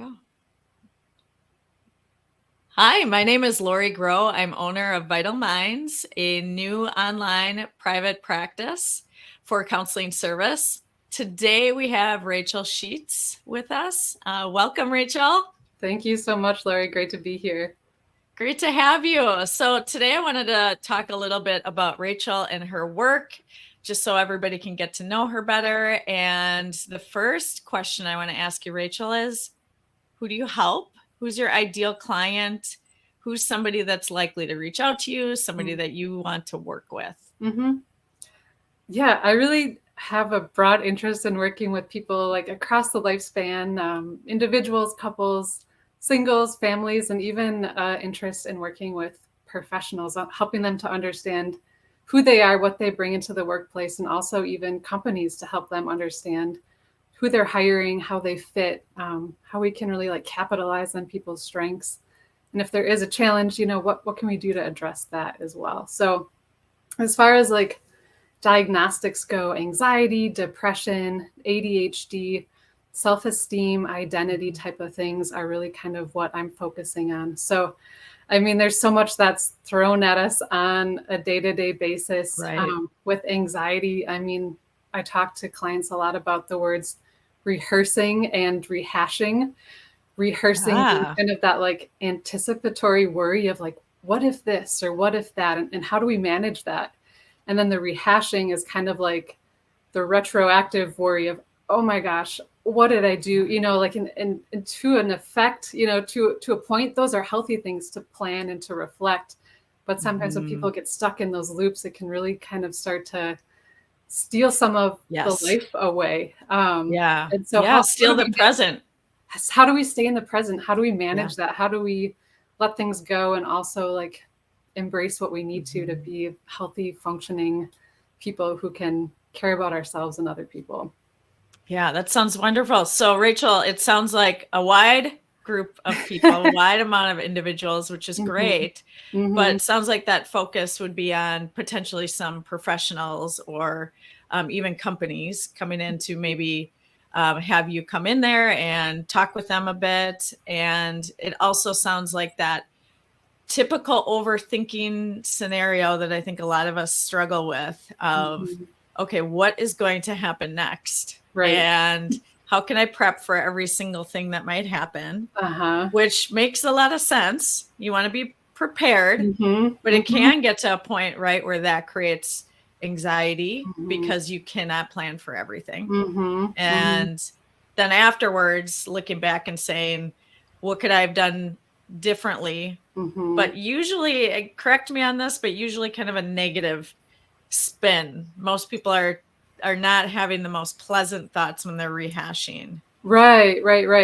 go. Hi, my name is Lori Groh. I'm owner of VitalMinds, a new online private practice for counseling service. Today we have Rachael Sheets with us. Welcome, Rachael. Thank you so much, Lori. Great to be here. Great to have you. So today I wanted to talk a little bit about Rachael and her work, just so everybody can get to know her better. And the first question I want to ask you, Rachael, is who do you help? Who's your ideal client? Who's somebody that's likely to reach out to you, somebody that you want to work with? Mm-hmm. Yeah, I really have a broad interest in working with people like across the lifespan, individuals, couples, singles, families, and even interest in working with professionals, helping them to understand who they are, what they bring into the workplace, and also even companies to help them understand who they're hiring, how they fit, how we can really like capitalize on people's strengths. And if there is a challenge, what can we do to address that as well? So as far as like diagnostics go, anxiety, depression, ADHD, self-esteem, identity type of things are really kind of what I'm focusing on. So, I mean, there's so much that's thrown at us on a day-to-day basis. Right. With anxiety, I mean, I talk to clients a lot about the words rehearsing and rehashing. Rehearsing being kind of that like anticipatory worry of like, what if this or what if that? And how do we manage that? And then the rehashing is kind of like the retroactive worry of, oh my gosh, what did I do? Like and to an effect, to a point, those are healthy things to plan and to reflect. But sometimes when people get stuck in those loops, it can really kind of start to steal some of the life away. And so steal the present. How do we stay in the present? How do we manage that? How do we let things go and also like embrace what we need to be healthy, functioning people who can care about ourselves and other people? Yeah, that sounds wonderful. So Rachael, it sounds like a wide group of people, a wide amount of individuals, which is great. But it sounds like that focus would be on potentially some professionals or even companies coming in to maybe have you come in there and talk with them a bit. And it also sounds like that typical overthinking scenario that I think a lot of us struggle with of, okay, what is going to happen next? Right. And how can I prep for every single thing that might happen? Which makes a lot of sense. You want to be prepared, but it can get to a point, right, where that creates anxiety because you cannot plan for everything. And then afterwards, looking back and saying, what could I have done differently? But usually, correct me on this, but usually kind of a negative spin. Most people are not having the most pleasant thoughts when they're rehashing. Right.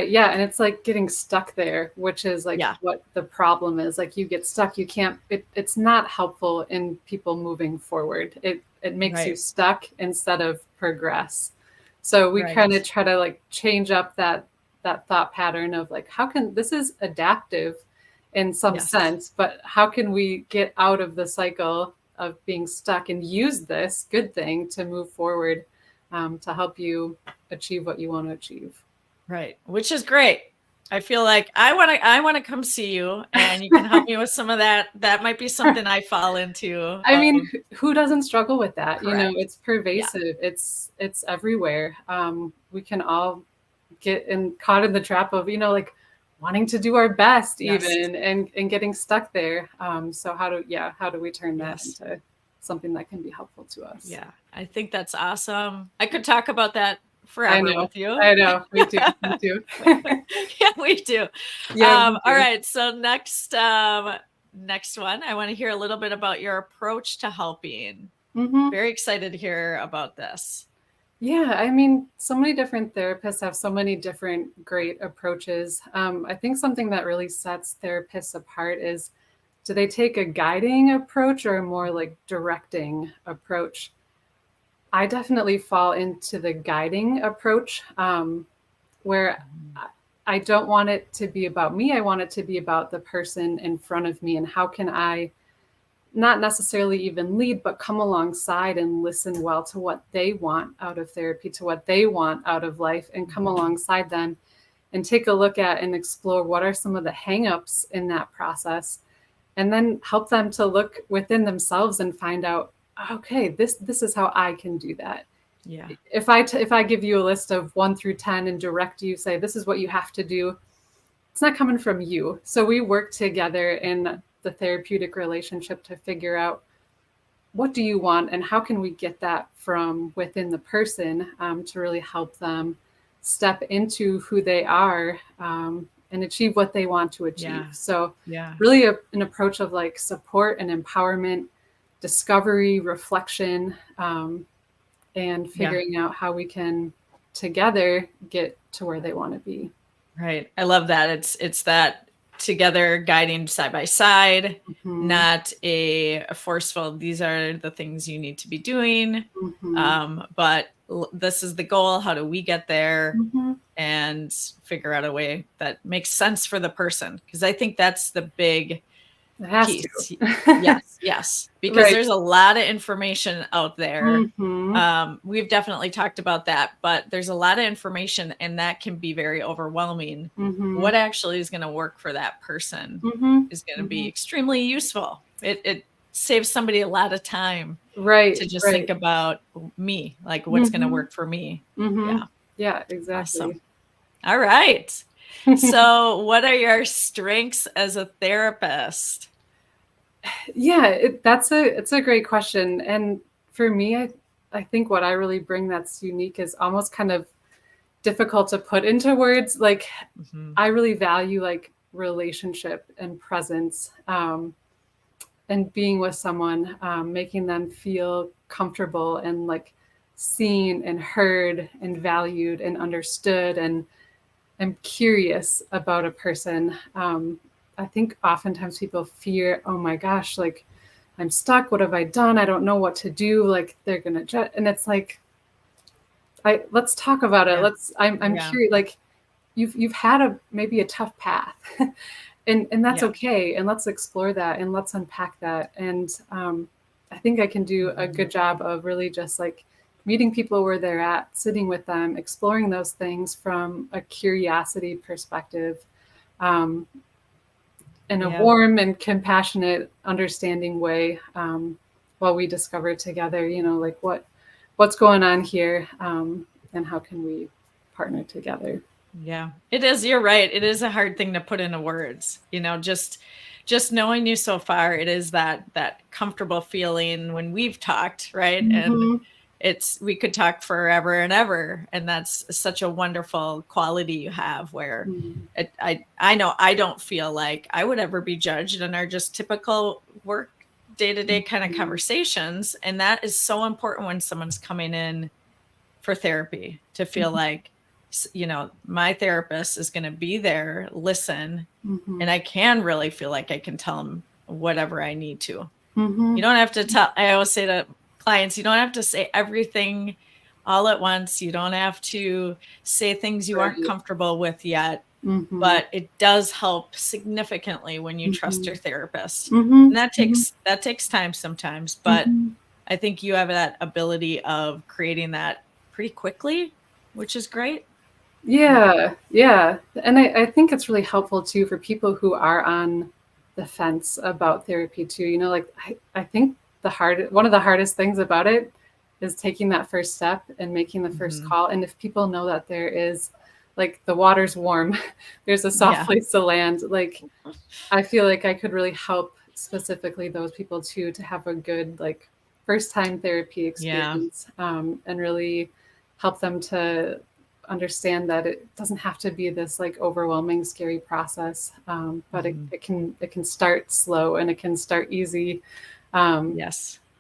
Yeah. And it's like getting stuck there, which is like what the problem is. Like you get stuck, you can't, it's not helpful in people moving forward. It makes you stuck instead of progress. So we kind of try to like change up that thought pattern of like, how can, this is adaptive in some sense, but how can we get out of the cycle of being stuck and use this good thing to move forward, to help you achieve what you want to achieve. Right. Which is great. I feel like I want to come see you and you can help me with some of that. That might be something I fall into. I mean, who doesn't struggle with that? Correct. It's pervasive. It's everywhere. We can all get caught in the trap of, like wanting to do our best even and getting stuck there. So how do we turn that into something that can be helpful to us? Yeah, I think that's awesome. I could talk about that forever with you. I know. Me too. Yeah, we do. All right. So next one, I want to hear a little bit about your approach to helping. Very excited to hear about this. Yeah, I mean, so many different therapists have so many different great approaches. I think something that really sets therapists apart is, do they take a guiding approach or a more like directing approach? I definitely fall into the guiding approach, where I don't want it to be about me. I want it to be about the person in front of me, and how can I not necessarily even lead, but come alongside and listen well to what they want out of therapy, to what they want out of life, and come alongside them and take a look at and explore what are some of the hangups in that process, and then help them to look within themselves and find out, okay, this is how I can do that. Yeah. If I give you a list of 1 through 10 and direct you, say, this is what you have to do, it's not coming from you. So we work together in the therapeutic relationship to figure out, what do you want and how can we get that from within the person, to really help them step into who they are, and achieve what they want to achieve. Yeah. So Yeah. really an approach of like support and empowerment, discovery, reflection, and figuring out how we can together get to where they want to be. Right. I love that. It's that together guiding side by side, not a forceful, these are the things you need to be doing. But this is the goal. How do we get there? And figure out a way that makes sense for the person. Because I think that's the big piece. Yes. Because there's a lot of information out there. We've definitely talked about that, but there's a lot of information and that can be very overwhelming. What actually is going to work for that person is going to be extremely useful. It saves somebody a lot of time to just think about me, like what's going to work for me. Yeah, exactly. Awesome. All right. So what are your strengths as a therapist? Yeah, it's a great question. And for me, I think what I really bring that's unique is almost kind of difficult to put into words. Like, I really value like relationship and presence, and being with someone, making them feel comfortable and like seen and heard and valued and understood, and I'm curious about a person. I think oftentimes people fear, oh my gosh, like I'm stuck. What have I done? I don't know what to do. Like they're going to judge. And it's like, let's talk about it. I'm curious, like you've had maybe a tough path and that's okay. And let's explore that and let's unpack that. And I think I can do a good job of really just like meeting people where they're at, sitting with them, exploring those things from a curiosity perspective, in a warm and compassionate, understanding way, while we discover together, like what's going on here, and how can we partner together. Yeah, it is. You're right. It is a hard thing to put into words, just knowing you so far. It is that comfortable feeling when we've talked, right? And we could talk forever and ever. And that's such a wonderful quality you have where I know I don't feel like I would ever be judged in our just typical work day-to-day kind of conversations. And that is so important when someone's coming in for therapy to feel like, my therapist is going to be there, listen, and I can really feel like I can tell them whatever I need to. You don't have to tell. I always say to clients, you don't have to say everything all at once. You don't have to say things you aren't comfortable with yet, but it does help significantly when you trust your therapist. And that takes time sometimes, but I think you have that ability of creating that pretty quickly, which is great. Yeah. And I think it's really helpful too for people who are on the fence about therapy too. Like I think one of the hardest things about it is taking that first step and making the first call. And if people know that there is like the water's warm, there's a soft place to land. Like I feel like I could really help specifically those people too, to have a good like first time therapy experience, and really help them to understand that it doesn't have to be this like overwhelming, scary process. But it can start slow and it can start easy. And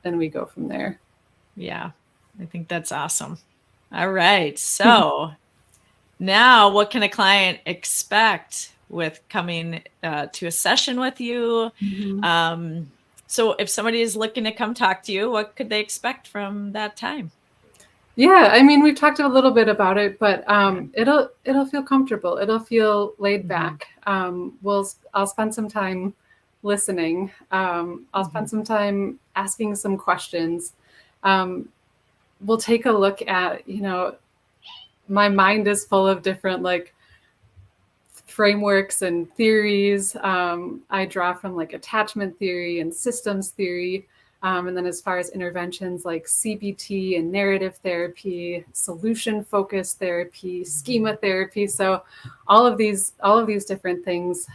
we go from there. Yeah, I think that's awesome. All right. So now what can a client expect with coming to a session with you? So if somebody is looking to come talk to you, what could they expect from that time? Yeah, I mean, we've talked a little bit about it, but it'll feel comfortable. It'll feel laid back. I'll spend some time listening. I'll spend some time asking some questions. We'll take a look at, my mind is full of different like frameworks and theories. I draw from like attachment theory and systems theory. And then as far as interventions like CBT and narrative therapy, solution-focused therapy, schema therapy. So all of these different things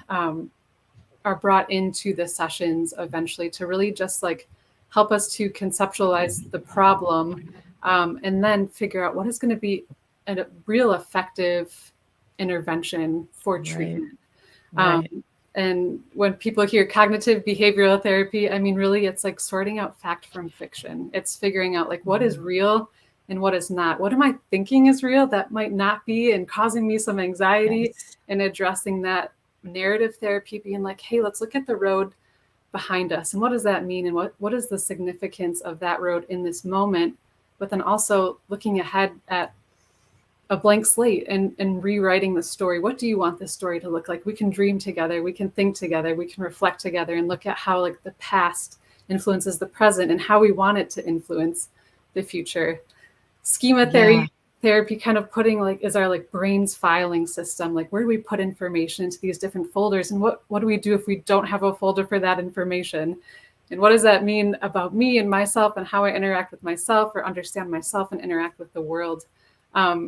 are brought into the sessions eventually to really just like help us to conceptualize the problem, and then figure out what is going to be a real effective intervention for treatment. Right. And when people hear cognitive behavioral therapy, I mean, really, it's like sorting out fact from fiction. It's figuring out like what is real and what is not. What am I thinking is real that might not be and causing me some anxiety, and addressing that. Narrative therapy being like, hey, let's look at the road behind us. And what does that mean? And what is the significance of that road in this moment? But then also looking ahead at a blank slate and rewriting the story. What do you want this story to look like? We can dream together. We can think together. We can reflect together and look at how like the past influences the present and how we want it to influence the future. Schema therapy kind of putting like is our like brain's filing system. Like where do we put information into these different folders? And what do we do if we don't have a folder for that information? And what does that mean about me and myself and how I interact with myself or understand myself and interact with the world?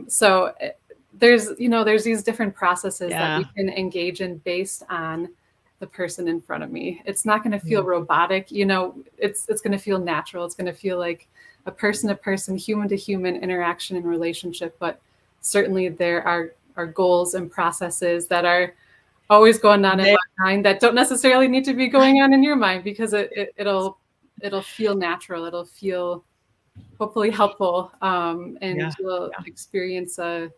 So there's these different processes that we can engage in based on the person in front of me. It's not going to feel robotic, it's going to feel natural. It's going to feel like a person to person, human to human interaction and relationship. But certainly there are goals and processes that are always going on in my mind that don't necessarily need to be going on in your mind, because it'll feel natural. It'll feel hopefully helpful, and you'll experience a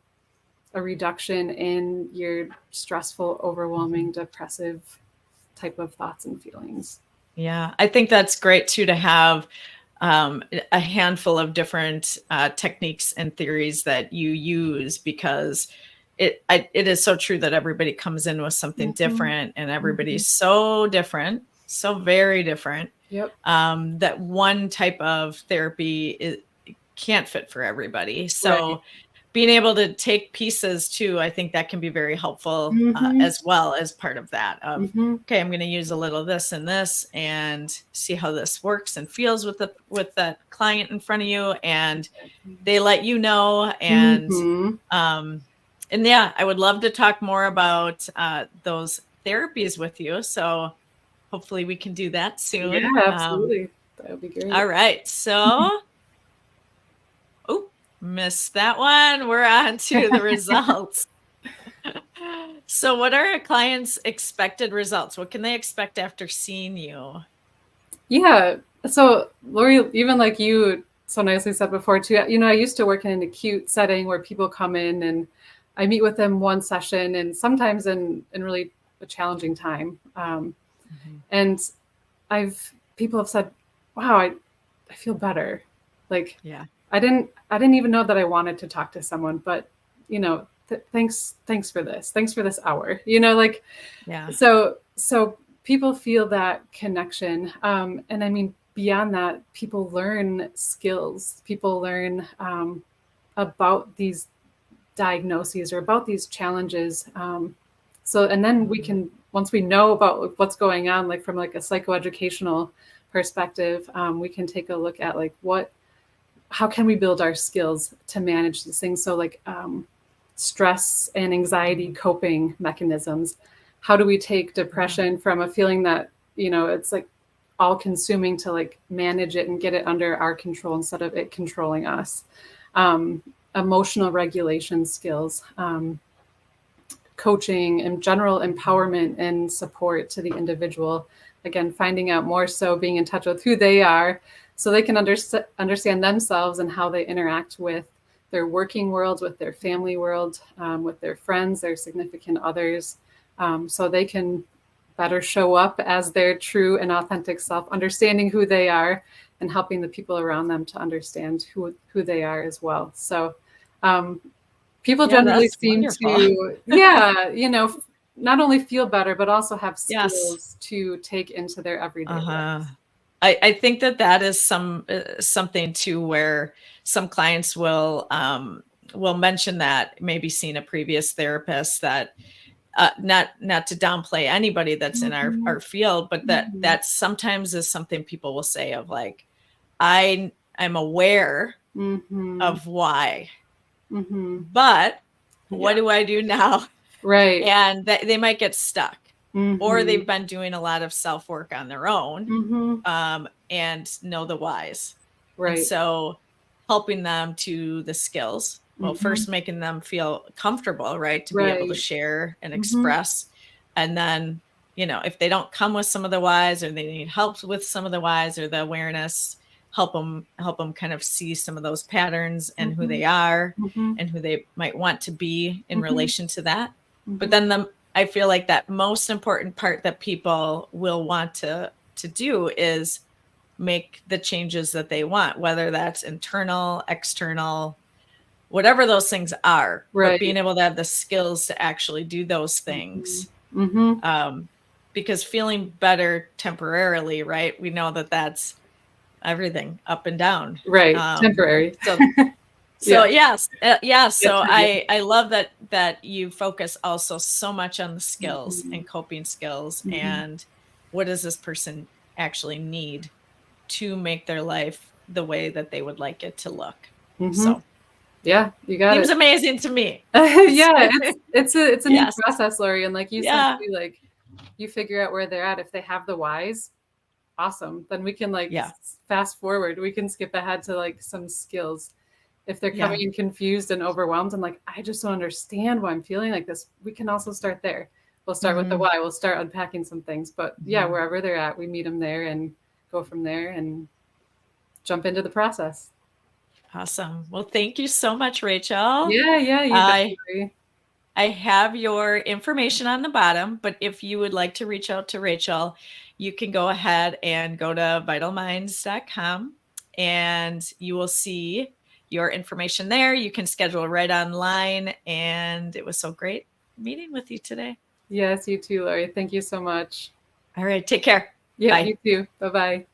reduction in your stressful, overwhelming, depressive type of thoughts and feelings. Yeah, I think that's great too, to have a handful of different techniques and theories that you use, because it is so true that everybody comes in with something different, and everybody's so different, so very different. Yep. That one type of therapy can't fit for everybody. So being able to take pieces too, I think that can be very helpful as well as part of that. Okay, I'm going to use a little this and this and see how this works and feels with that client in front of you, and they let you know. And I would love to talk more about those therapies with you. So hopefully we can do that soon. Yeah, absolutely. That would be great. All right. So, missed that one. We're on to the results. So what are a client's expected results? What can they expect after seeing you? Yeah. So Lori, even like you so nicely said before too, I used to work in an acute setting where people come in and I meet with them one session, and sometimes in really a challenging time. And people have said, wow, I feel better. Like, I didn't even know that I wanted to talk to someone, but thanks for this. Thanks for this hour, So people feel that connection. And I mean, beyond that, people learn skills, people learn about these diagnoses or about these challenges. And then we can, once we know about what's going on, like from like a psychoeducational perspective, we can take a look at like how can we build our skills to manage these things? So like stress and anxiety coping mechanisms. How do we take depression from a feeling that, it's like all consuming to like manage it and get it under our control instead of it controlling us? Emotional regulation skills, coaching and general empowerment and support to the individual. Again, finding out more so, being in touch with who they are so they can understand themselves and how they interact with their working world, with their family world, with their friends, their significant others, so they can better show up as their true and authentic self, understanding who they are and helping the people around them to understand who they are as well. So people generally seem to, not only feel better, but also have skills to take into their everyday lives. I think that is something too, where some clients will mention that maybe seen a previous therapist that not to downplay anybody that's in our field, but that sometimes is something people will say of like, I'm aware of why, but what do I do now? Right. And they might get stuck, or they've been doing a lot of self-work on their own, and know the whys. Right. And so helping them to the skills, well, first making them feel comfortable, right? To be able to share and express. And then, if they don't come with some of the whys, or they need help with some of the whys or the awareness, help them kind of see some of those patterns and who they are and who they might want to be in relation to that. But then I feel like that most important part that people will want to do is make the changes that they want, whether that's internal, external, whatever those things are, but being able to have the skills to actually do those things. Because feeling better temporarily, right? We know that that's everything up and down. Right. Temporary. So yes. So I love that you focus also so much on the skills and coping skills and what does this person actually need to make their life the way that they would like it to look. So yeah, you got seems amazing to me. Yeah, it's a neat process, Lori. And like you said, too, like you figure out where they're at. If they have the whys, awesome. Then we can fast forward. We can skip ahead to like some skills. If they're coming in confused and overwhelmed and like, I just don't understand why I'm feeling like this, we can also start there. We'll start with the why. We'll start unpacking some things. But wherever they're at, we meet them there and go from there and jump into the process. Awesome. Well, thank you so much, Rachel. Yeah. I have your information on the bottom, but if you would like to reach out to Rachel, you can go ahead and go to VitalMinds.com and you will see your information there. You can schedule right online. And it was so great meeting with you today. Yes, you too, Lori. Thank you so much. All right. Take care. Yeah, Bye. you too. Bye-bye.